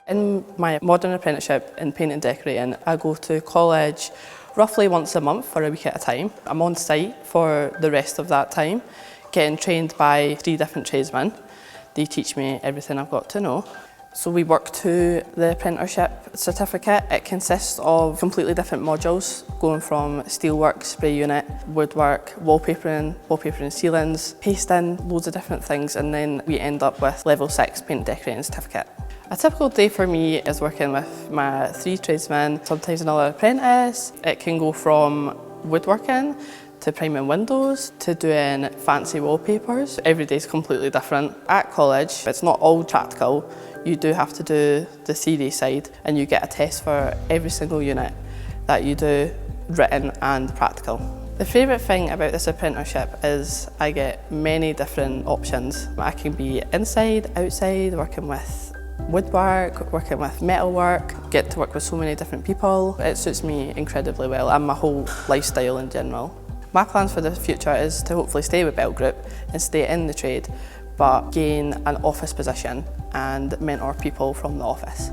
In my modern apprenticeship in paint and decorating, I go to college roughly once a month for a week at a time. I'm on site for the rest of that time, getting trained by 3 different tradesmen. They teach me everything I've got to know. So we work to the apprenticeship certificate. It consists of completely different modules, going from steelwork, spray unit, woodwork, wallpapering ceilings, pasting, loads of different things, and then we end up with level 6 paint and decorating certificate. A typical day for me is working with my 3 tradesmen, sometimes another apprentice. It can go from woodworking to priming windows to doing fancy wallpapers. Every day is completely different. At college, it's not all practical. You do have to do the theory side, and you get a test for every single unit that you do, written and practical. The favourite thing about this apprenticeship is I get many different options. I can be inside, outside, working with woodwork, working with metalwork, get to work with so many different people. It suits me incredibly well and my whole lifestyle in general. My plans for the future is to hopefully stay with Bell Group and stay in the trade, but gain an office position and mentor people from the office.